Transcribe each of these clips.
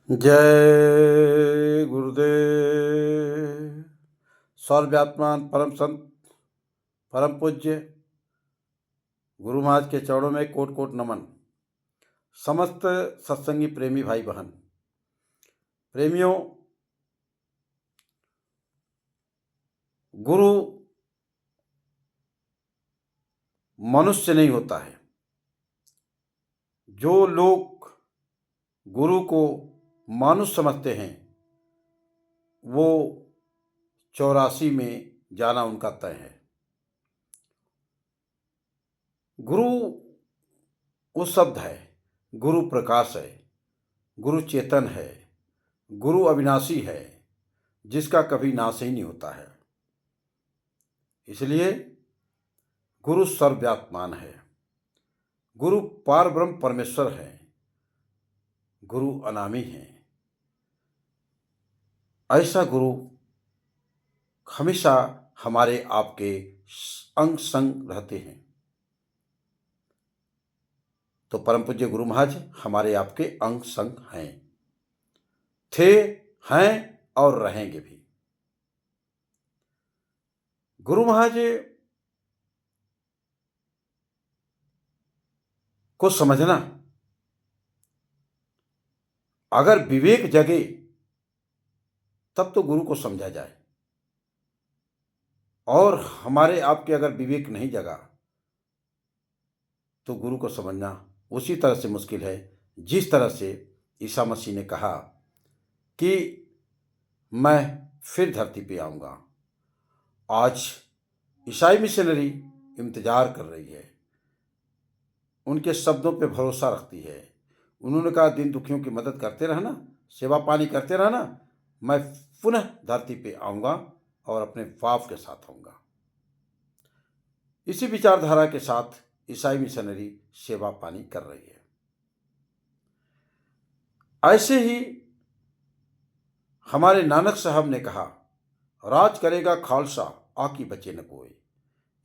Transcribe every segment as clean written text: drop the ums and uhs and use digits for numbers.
जय गुरुदेव। सर्वव्यात्मान परम संत परम पूज्य गुरु महाराज के चरणों में कोट कोट नमन। समस्त सत्संगी प्रेमी भाई बहन प्रेमियों, गुरु मनुष्य नहीं होता है। जो लोग गुरु को मानुष समझते हैं वो 84 में जाना उनका तय है। गुरु वो शब्द है, गुरु प्रकाश है, गुरु चेतन है, गुरु अविनाशी है, जिसका कभी नाश ही नहीं होता है। इसलिए गुरु सर्वव्यात्मान है, गुरु पार ब्रह्म परमेश्वर है, गुरु अनामी है। ऐसा गुरु हमेशा हमारे आपके अंग संग रहते हैं। तो परम पूज्य गुरु महाराज हमारे आपके अंग संग हैं, थे, हैं और रहेंगे भी। गुरु महाराज को समझना, अगर विवेक जगे तब तो गुरु को समझा जाए, और हमारे आपके अगर विवेक नहीं जगा तो गुरु को समझना उसी तरह से मुश्किल है जिस तरह से ईसा मसीह ने कहा कि मैं फिर धरती पे आऊँगा। आज ईसाई मिशनरी इंतजार कर रही है, उनके शब्दों पे भरोसा रखती है। उन्होंने कहा दिन दुखियों की मदद करते रहना, सेवा पानी करते रहना, मैं पुनः धरती पे आऊँगा और अपने बाप के साथ आऊँगा। इसी विचारधारा के साथ ईसाई मिशनरी सेवा पानी कर रही है। ऐसे ही हमारे नानक साहब ने कहा, राज करेगा खालसा आकी बचे न कोई,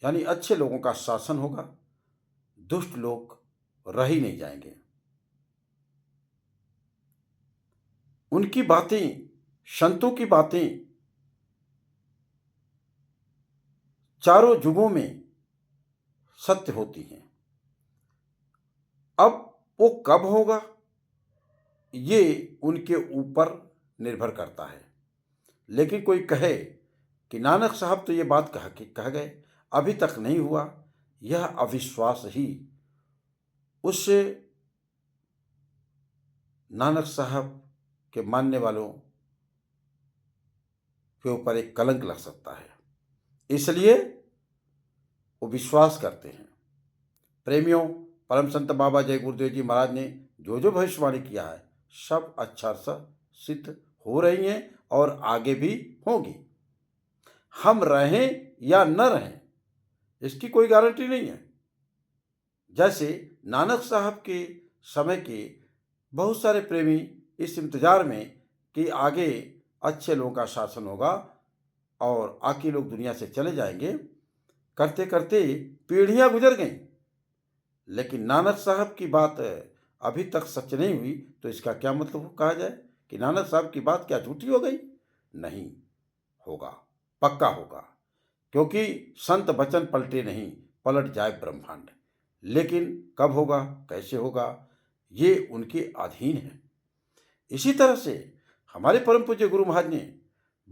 यानी अच्छे लोगों का शासन होगा, दुष्ट लोग रह ही नहीं जाएंगे। उनकी बातें, संतों की बातें चारों युगों में सत्य होती हैं। अब वो कब होगा ये उनके ऊपर निर्भर करता है। लेकिन कोई कहे कि नानक साहब तो ये बात कह गए, अभी तक नहीं हुआ, यह अविश्वास ही उस नानक साहब के मानने वालों के ऊपर एक कलंक लग सकता है। इसलिए वो विश्वास करते हैं। प्रेमियों, परम संत बाबा जय गुरुदेव जी महाराज ने जो जो भविष्यवाणी किया है सब अच्छा सा सिद्ध हो रही हैं और आगे भी होंगी। हम रहें या न रहें इसकी कोई गारंटी नहीं है। जैसे नानक साहब के समय के बहुत सारे प्रेमी इस इंतजार में कि आगे अच्छे लोगों का शासन होगा और आके लोग दुनिया से चले जाएंगे, करते करते पीढ़ियां गुजर गईं, लेकिन नानक साहब की बात अभी तक सच नहीं हुई। तो इसका क्या मतलब कहा जाए कि नानक साहब की बात क्या झूठी हो गई? नहीं, होगा, पक्का होगा, क्योंकि संत वचन पलटे नहीं, पलट जाए ब्रह्मांड। लेकिन कब होगा, कैसे होगा, ये उनके अधीन है। इसी तरह से हमारे परम पूज्य गुरु महाराज ने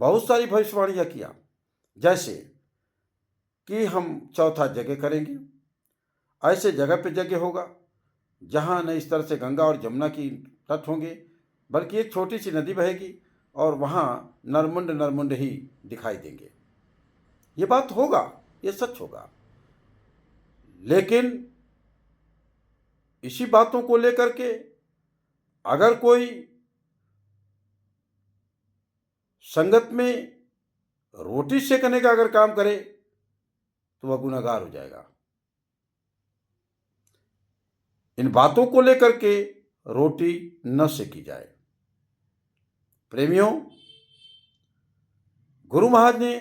बहुत सारी भविष्यवाणियां किया, जैसे कि हम चौथा जगह करेंगे, ऐसे जगह पे जगह होगा जहाँ न इस तरह से गंगा और जमुना की तट होंगे, बल्कि एक छोटी सी नदी बहेगी और वहाँ नरमुंड नरमुंड ही दिखाई देंगे। ये बात होगा, ये सच होगा। लेकिन इसी बातों को लेकर के अगर कोई संगत में रोटी सेकने का अगर काम करे तो वह गुनहगार हो जाएगा। इन बातों को लेकर के रोटी न सेकी जाए। प्रेमियों, गुरु महाराज ने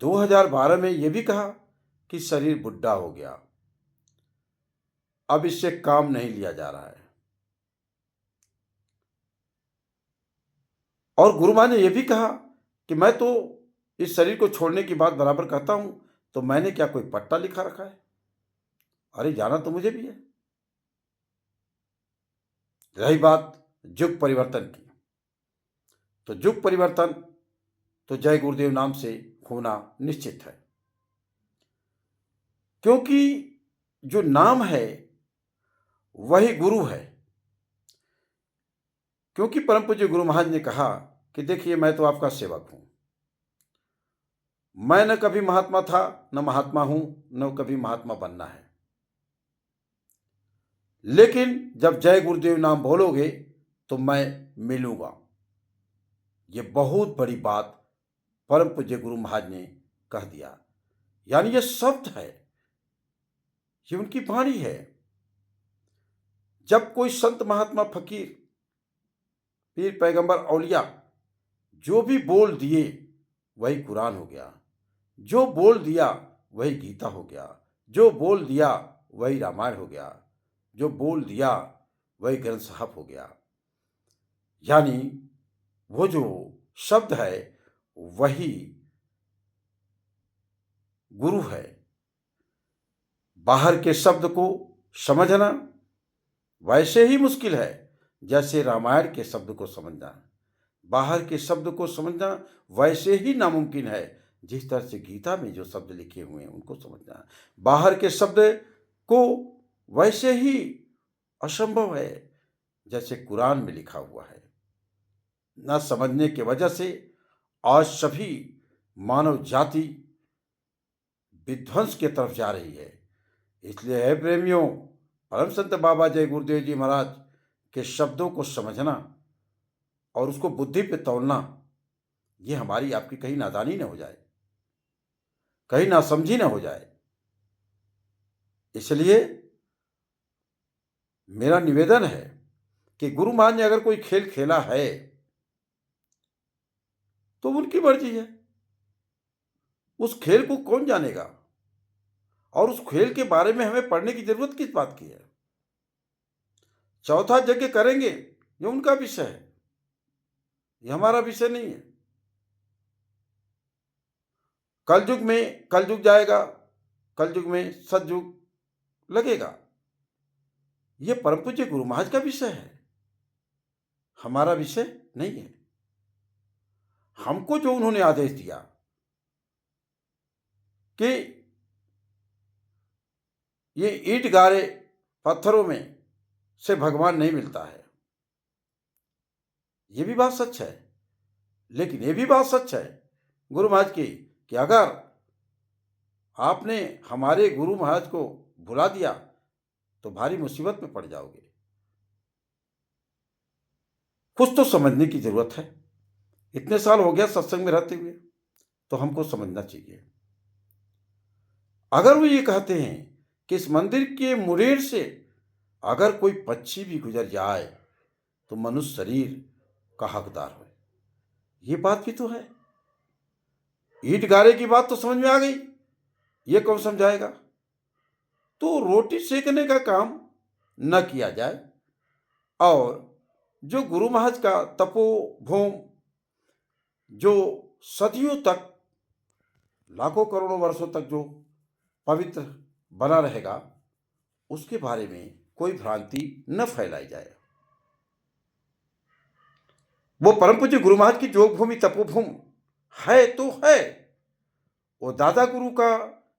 2012 में यह भी कहा कि शरीर बुढ़ा हो गया, अब इससे काम नहीं लिया जा रहा है। और गुरु महाराज ने यह भी कहा कि मैं तो इस शरीर को छोड़ने की बात बराबर कहता हूं, तो मैंने क्या कोई पट्टा लिखा रखा है? अरे जाना तो मुझे भी है। रही बात युग परिवर्तन की, तो युग परिवर्तन तो जय गुरुदेव नाम से होना निश्चित है, क्योंकि जो नाम है वही गुरु है। क्योंकि परम पूज्य गुरु महाराज ने कहा कि देखिए, मैं तो आपका सेवक हूं, मैं न कभी महात्मा था, न महात्मा हूं, न कभी महात्मा बनना है, लेकिन जब जय गुरुदेव नाम बोलोगे तो मैं मिलूंगा। ये बहुत बड़ी बात परम पूज्य गुरु महाराज ने कह दिया। यानी ये शब्द है, ये उनकी वाणी है। जब कोई संत महात्मा फकीर पीर पैगंबर औलिया जो भी बोल दिए वही कुरान हो गया, जो बोल दिया वही गीता हो गया, जो बोल दिया वही रामायण हो गया, जो बोल दिया वही ग्रंथ साहब हो गया। यानी वो जो शब्द है वही गुरु है। बाहर के शब्द को समझना वैसे ही मुश्किल है जैसे रामायण के शब्द को समझना। बाहर के शब्द को समझना वैसे ही नामुमकिन है जिस तरह से गीता में जो शब्द लिखे हुए हैं उनको समझना। बाहर के शब्द को वैसे ही असंभव है जैसे कुरान में लिखा हुआ है। न समझने की वजह से आज सभी मानव जाति विध्वंस की तरफ जा रही है। इसलिए है प्रेमियों, परम संत बाबा जय गुरुदेव जी महाराज के शब्दों को समझना और उसको बुद्धि पे तौलना, ये हमारी आपकी कहीं नादानी न हो जाए, कहीं नासमझी न हो जाए। इसलिए मेरा निवेदन है कि गुरु महाराज ने अगर कोई खेल खेला है तो उनकी मर्जी है, उस खेल को कौन जानेगा, और उस खेल के बारे में हमें पढ़ने की जरूरत किस बात की है। चौथा यज्ञ करेंगे ये उनका विषय है, ये हमारा विषय नहीं है। कलयुग में कलयुग जाएगा, कलयुग में सतयुग लगेगा, ये परम पूज्य गुरु महाराज का विषय है, हमारा विषय नहीं है। हमको जो उन्होंने आदेश दिया कि ये ईंट गारे पत्थरों में से भगवान नहीं मिलता है, ये भी बात सच है। लेकिन ये भी बात सच है गुरु महाराज की कि अगर आपने हमारे गुरु महाराज को भुला दिया तो भारी मुसीबत में पड़ जाओगे। कुछ तो समझने की जरूरत है। इतने साल हो गया सत्संग में रहते हुए, तो हमको समझना चाहिए। अगर वो ये कहते हैं कि इस मंदिर के मुरेर से अगर कोई पक्षी भी गुजर जाए तो मनुष्य शरीर का हकदार हो, ये बात भी तो है। ईंट गारे की बात तो समझ में आ गई, ये कौन समझाएगा। तो रोटी सेकने का काम न किया जाए, और जो गुरु महाराज का तपोभूम जो सदियों तक, लाखों करोड़ों वर्षों तक जो पवित्र बना रहेगा, उसके बारे में कोई भ्रांति न फैलाई जाए। वो परम पूज्य गुरु महाराज की योग भूमि तपोभूम है तो है, वो दादा गुरु का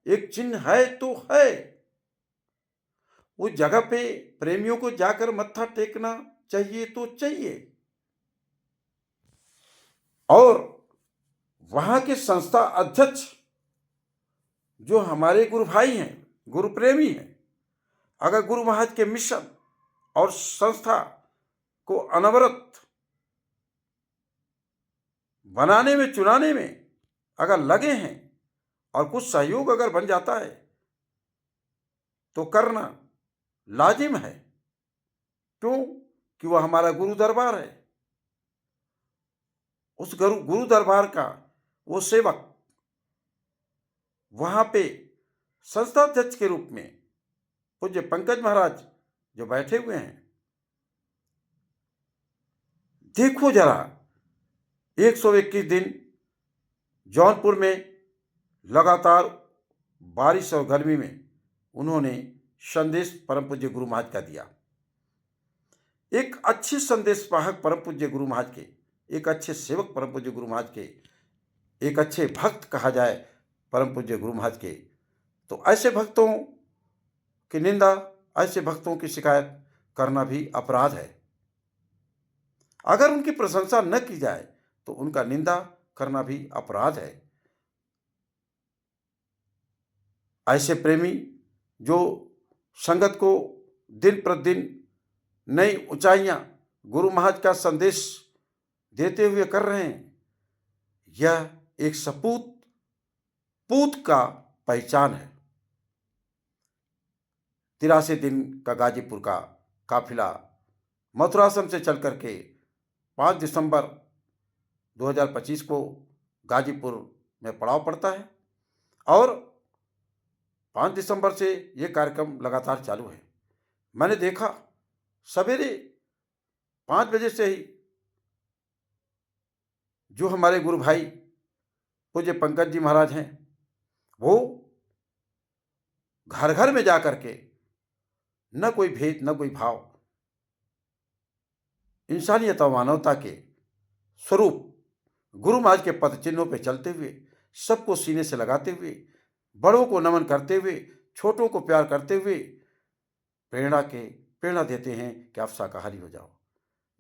एक चिन्ह है तो है। उस जगह पे प्रेमियों को जाकर मत्था टेकना चाहिए तो चाहिए, और वहां के संस्था अध्यक्ष जो हमारे गुरु भाई हैं, गुरु प्रेमी हैं, अगर गुरु महाराज के मिशन और संस्था को अनवरत बनाने में, चुनाने में अगर लगे हैं और कुछ सहयोग अगर बन जाता है तो करना लाजिम है। क्यों? कि वह हमारा गुरु दरबार है। उस गुरु दरबार का वो सेवक वहां पे संस्थाध्यक्ष के रूप में पूज्य पंकज महाराज जो बैठे हुए हैं, देखो जरा 121 दिन जौनपुर में लगातार बारिश और गर्मी में उन्होंने संदेश परम पूज्य गुरु महाराज का दिया। एक अच्छे संदेश वाहक परम पूज्य गुरु महाराज के, एक अच्छे सेवक परम पूज्य गुरु महाराज के, एक अच्छे भक्त कहा जाए परम पूज्य गुरु महाराज के, तो ऐसे भक्तों की निंदा, ऐसे भक्तों की शिकायत करना भी अपराध है। अगर उनकी प्रशंसा न की जाए तो उनका निंदा करना भी अपराध है। ऐसे प्रेमी जो संगत को दिन प्रतिदिन नई ऊंचाइयां गुरु महाराज का संदेश देते हुए कर रहे हैं, यह एक सपूत पूत का पहचान है। 83 दिन का गाजीपुर का काफिला मथुराश्रम से चल करके 5 दिसंबर 2025 को गाजीपुर में पड़ाव पड़ता है और 5 दिसंबर से ये कार्यक्रम लगातार चालू है। मैंने देखा सवेरे 5 बजे से ही जो हमारे गुरु भाई पूज्य पंकज जी महाराज हैं, वो घर घर में जा करके न कोई भेद न कोई भाव, इंसानियत और मानवता के स्वरूप गुरु महाराज के पद चिन्हों पर चलते हुए, सबको सीने से लगाते हुए, बड़ों को नमन करते हुए, छोटों को प्यार करते हुए प्रेरणा देते हैं कि आप शाकाहारी हो जाओ।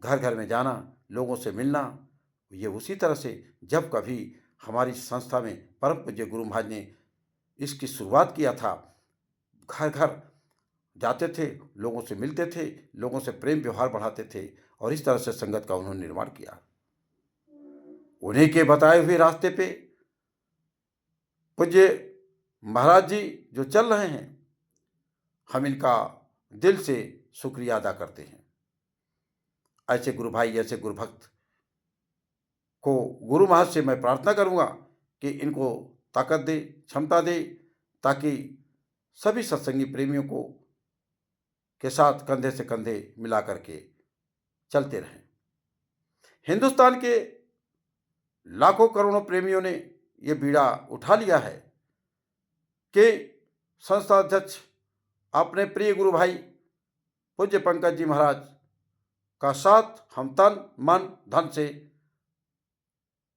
घर घर में जाना, लोगों से मिलना, ये उसी तरह से जब कभी हमारी संस्था में परम पूज्य गुरु महाराज ने इसकी शुरुआत किया था, घर घर जाते थे, लोगों से मिलते थे, लोगों से प्रेम व्यवहार बढ़ाते थे और इस तरह से संगत का उन्होंने निर्माण किया। उन्हीं के बताए हुए रास्ते पे पूज्य महाराज जी जो चल रहे हैं, हम इनका दिल से शुक्रिया अदा करते हैं। ऐसे गुरु भाई, ऐसे गुरु भक्त को गुरु महाराज से मैं प्रार्थना करूंगा कि इनको ताकत दे, क्षमता दे, ताकि सभी सत्संगी प्रेमियों को के साथ कंधे से कंधे मिला करके चलते रहें। हिंदुस्तान के लाखों करोड़ों प्रेमियों ने ये बीड़ा उठा लिया है कि संस्था अध्यक्ष अपने प्रिय गुरु भाई पूज्य पंकज जी महाराज का साथ हम तन मन धन से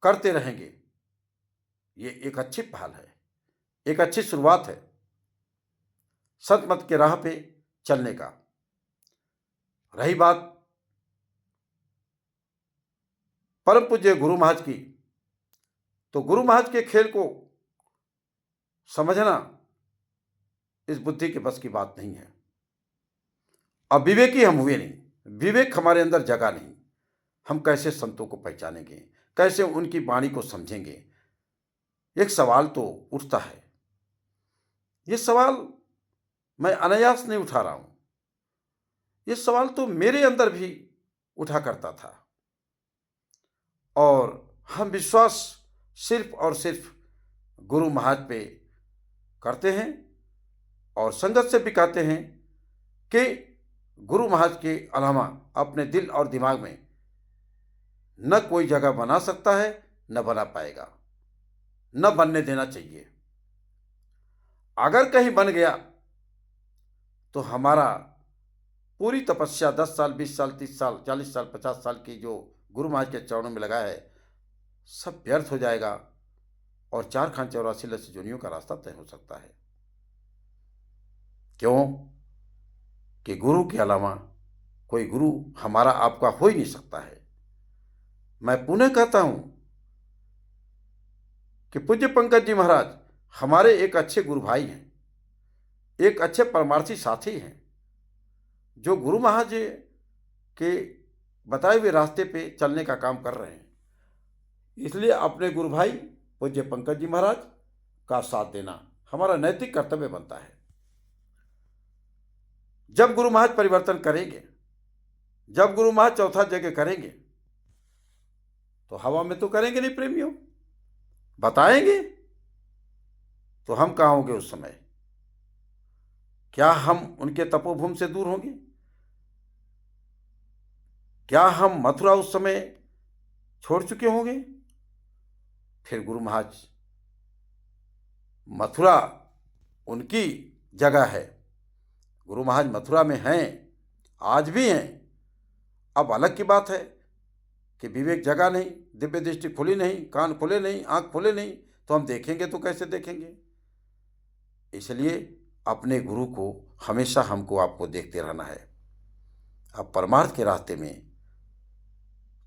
करते रहेंगे। ये एक अच्छी पहल है, एक अच्छी शुरुआत है सतमत के राह पे चलने का। रही बात परम पूज्य गुरु महाराज की, तो गुरु महाराज के खेल को समझना इस बुद्धि के बस की बात नहीं है। अब विवेकी हम हुए नहीं, विवेक हमारे अंदर जगा नहीं। हम कैसे संतों को पहचानेंगे, कैसे उनकी वाणी को समझेंगे? एक सवाल तो उठता है। ये सवाल मैं अनायास नहीं उठा रहा हूं, ये सवाल तो मेरे अंदर भी उठा करता था। और हम विश्वास सिर्फ और सिर्फ गुरु महाराज पे करते हैं और संगत से भी कहते हैं कि गुरु महाराज के अलावा अपने दिल और दिमाग में न कोई जगह बना सकता है, न बना पाएगा, न बनने देना चाहिए। अगर कहीं बन गया तो हमारा पूरी तपस्या 10 साल, 20 साल, 30 साल, 40 साल, 50 साल की जो गुरु महाराज के चरणों में लगा है, सब व्यर्थ हो जाएगा और 4 खान 84 लक्ष योनियों का रास्ता तय हो सकता है। क्यों? कि गुरु के अलावा कोई गुरु हमारा आपका हो ही नहीं सकता है। मैं पुनः कहता हूं कि पूज्य पंकज जी महाराज हमारे एक अच्छे गुरु भाई हैं, एक अच्छे परमार्थी साथी हैं, जो गुरु महाराज के बताए हुए रास्ते पे चलने का काम कर रहे हैं। इसलिए अपने गुरु भाई पूज्य पंकज जी महाराज का साथ देना हमारा नैतिक कर्तव्य बनता है। जब गुरु महाराज परिवर्तन करेंगे, जब गुरु महाराज चौथा जगह करेंगे, तो हवा में तो करेंगे नहीं प्रेमियों, बताएंगे तो हम कहाँ होंगे उस समय? क्या हम उनके तपोभूमि से दूर होंगे? क्या हम मथुरा उस समय छोड़ चुके होंगे। फिर गुरु महाराज मथुरा उनकी जगह है, गुरु महाराज मथुरा में हैं, आज भी हैं। अब अलग की बात है कि विवेक जगा नहीं, दिव्य दृष्टि खुली नहीं, कान खुले नहीं, आंख खुले नहीं, तो हम देखेंगे तो कैसे देखेंगे। इसलिए अपने गुरु को हमेशा हमको आपको देखते रहना है। अब परमार्थ के रास्ते में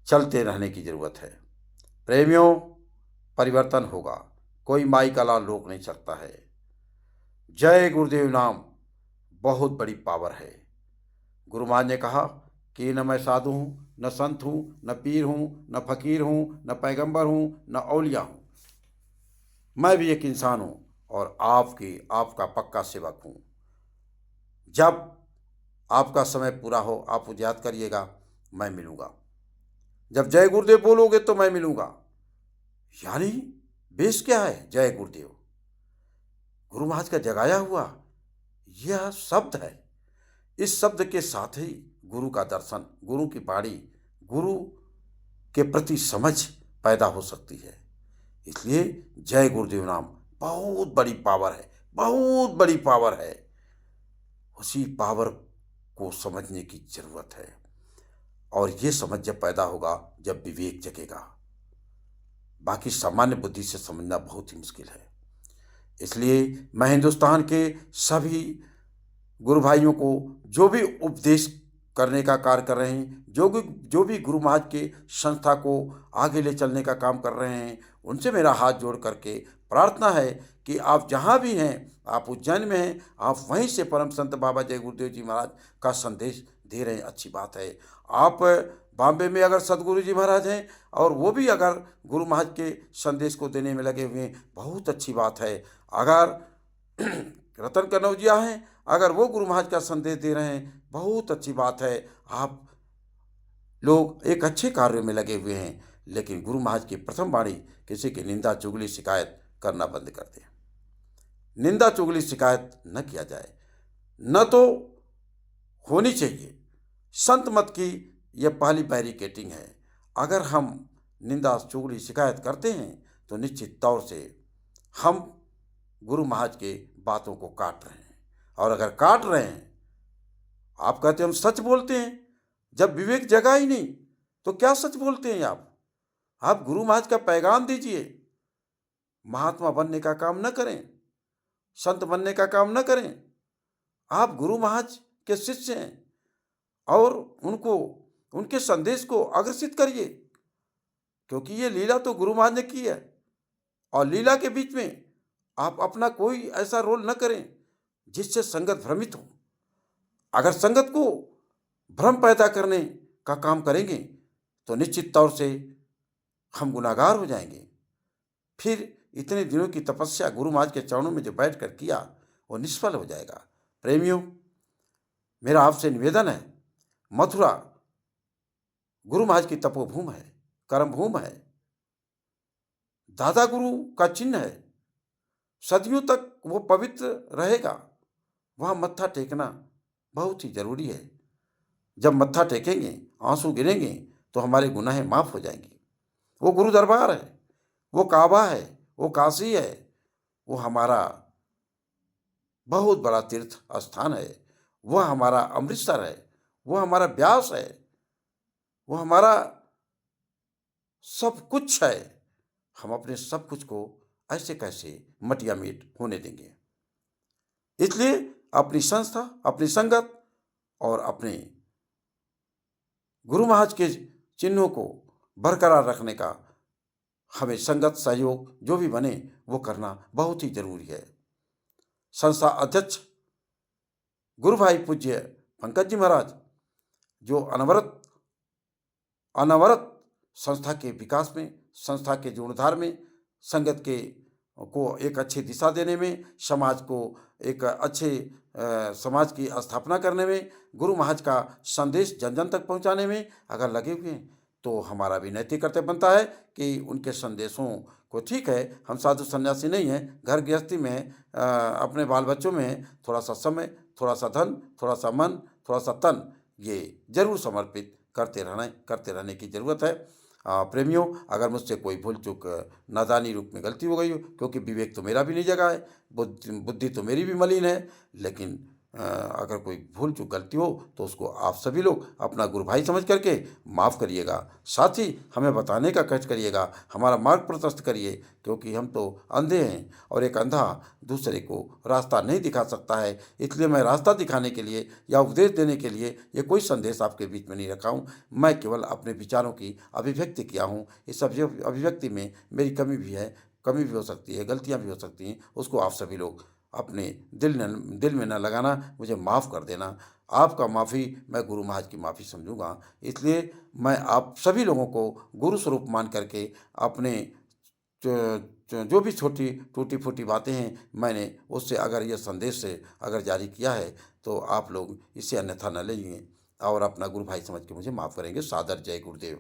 चलते रहने की जरूरत है। प्रेमियों, परिवर्तन होगा, कोई माई का लाल रोक नहीं सकता है। जय गुरुदेव नाम बहुत बड़ी पावर है। गुरु महाराज ने कहा कि न मैं साधु हूँ, न संत हूँ, न पीर हूँ, न फकीर हूँ, न पैगंबर हूँ, न औलिया हूँ। मैं भी एक इंसान हूँ और आपका पक्का सेवक हूँ। जब आपका समय पूरा हो आप मुझे याद करिएगा, मैं मिलूँगा। जब जय गुरुदेव बोलोगे तो मैं मिलूँगा। यानी बेस क्या है? जय गुरुदेव, गुरु महाराज का जगाया हुआ यह शब्द है। इस शब्द के साथ ही गुरु का दर्शन, गुरु की बाणी, गुरु के प्रति समझ पैदा हो सकती है। इसलिए जय गुरुदेव नाम बहुत बड़ी पावर है, बहुत बड़ी पावर है। उसी पावर को समझने की जरूरत है और ये समझ जब पैदा होगा जब विवेक जगेगा। बाकी सामान्य बुद्धि से समझना बहुत ही मुश्किल है। इसलिए मैं हिंदुस्तान के सभी गुरु भाइयों को जो भी उपदेश करने का कार्य कर रहे हैं, जो भी गुरु महाराज के संस्था को आगे ले चलने का काम कर रहे हैं, उनसे मेरा हाथ जोड़ करके प्रार्थना है कि आप जहाँ भी हैं, आप उज्जैन में हैं, आप वहीं से परम संत बाबा जय गुरुदेव जी महाराज का संदेश दे रहे हैं, अच्छी बात है। आप बॉम्बे में अगर सदगुरु जी महाराज हैं और वो भी अगर गुरु महाराज के संदेश को देने में लगे हुए हैं, बहुत अच्छी बात है। अगर रतन कनौजिया हैं, अगर वो गुरु महाराज का संदेश दे रहे हैं, बहुत अच्छी बात है। आप लोग एक अच्छे कार्य में लगे हुए हैं, लेकिन गुरु महाराज की प्रथम वाणी किसी की निंदा चुगली शिकायत करना बंद कर दें। निंदा चुगली शिकायत न किया जाए, न तो होनी चाहिए। संत मत की यह पहली बैरिकेटिंग है। अगर हम निंदा चुगली शिकायत करते हैं तो निश्चित तौर से हम गुरु महाराज के बातों को काट रहे हैं। और अगर काट रहे हैं, आप कहते हैं हम सच बोलते हैं, जब विवेक जगा ही नहीं तो क्या सच बोलते हैं आप गुरु महाराज का पैगाम दीजिए। महात्मा बनने का काम न करें, संत बनने का काम न करें। आप गुरु महाराज के शिष्य हैं और उनके संदेश को अग्रसित करिए, क्योंकि ये लीला तो गुरु महाराज ने की है। और लीला के बीच में आप अपना कोई ऐसा रोल न करें जिससे संगत भ्रमित हो। अगर संगत को भ्रम पैदा करने का काम करेंगे तो निश्चित तौर से हम गुनाहगार हो जाएंगे। फिर इतने दिनों की तपस्या गुरु महाराज के चरणों में जो बैठ कर किया वो निष्फल हो जाएगा। प्रेमियों, मेरा आपसे निवेदन है, मथुरा गुरु महाराज की तपोभूमि है, कर्मभूमि है, दादा गुरु का चिन्ह है, सदियों तक वो पवित्र रहेगा। वहाँ मत्था टेकना बहुत ही जरूरी है। जब मत्था टेकेंगे, आंसू गिरेंगे तो हमारे गुनाहें माफ हो जाएंगे। वो गुरु दरबार है, वो काबा है, वो काशी है, वो हमारा बहुत बड़ा तीर्थ स्थान है, वह हमारा अमृतसर है, वो हमारा ब्यास है, वो हमारा सब कुछ है। हम अपने सब कुछ को ऐसे कैसे मटिया मीट होने देंगे? इसलिए अपनी संस्था, अपनी संगत और अपने गुरु महाराज के चिन्हों को बरकरार रखने का हमें संगत सहयोग जो भी बने वो करना बहुत ही जरूरी है। संस्था अध्यक्ष गुरु भाई पूज्य पंकज जी महाराज जो अनवरत संस्था के विकास में, संस्था के जीर्णोद्धार में, संगत को एक अच्छी दिशा देने में, समाज को एक अच्छे समाज की स्थापना करने में, गुरु महाराज का संदेश जन जन तक पहुंचाने में अगर लगे हुए हैं तो हमारा भी नैतिक कर्तव्य बनता है कि उनके संदेशों को, ठीक है हम साधु सन्यासी नहीं हैं, घर गृहस्थी में हैं, अपने बाल बच्चों में हैं, थोड़ा सा समय, थोड़ा सा धन, थोड़ा सा मन, थोड़ा सा तन, ये जरूर समर्पित करते रहने की ज़रूरत है। प्रेमियों, अगर मुझसे कोई भूल चूक नादानी रूप में गलती हो गई हो, क्योंकि विवेक तो मेरा भी नहीं जगा है, बुद्धि तो मेरी भी मलिन है, लेकिन अगर कोई भूल चूक गलती हो तो उसको आप सभी लोग अपना गुरु भाई समझ करके माफ़ करिएगा। साथ ही हमें बताने का कष्ट करिएगा, हमारा मार्ग प्रशस्त करिए, क्योंकि हम तो अंधे हैं और एक अंधा दूसरे को रास्ता नहीं दिखा सकता है। इसलिए मैं रास्ता दिखाने के लिए या उपदेश देने के लिए ये कोई संदेश आपके बीच में नहीं रखा हूँ। मैं केवल अपने विचारों की अभिव्यक्ति किया हूँ। इस अभिव्यक्ति में मेरी कमी भी है, कमी भी हो सकती है, गलतियाँ भी हो सकती हैं। उसको आप सभी लोग अपने दिल में न लगाना, मुझे माफ़ कर देना। आपका माफ़ी मैं गुरु महाराज की माफ़ी समझूंगा। इसलिए मैं आप सभी लोगों को गुरु स्वरूप मान करके अपने जो भी छोटी टूटी फूटी बातें हैं, मैंने उससे अगर यह संदेश से अगर जारी किया है तो आप लोग इसे अन्यथा न लेंगे और अपना गुरु भाई समझ के मुझे माफ़ करेंगे। सादर जय गुरुदेव।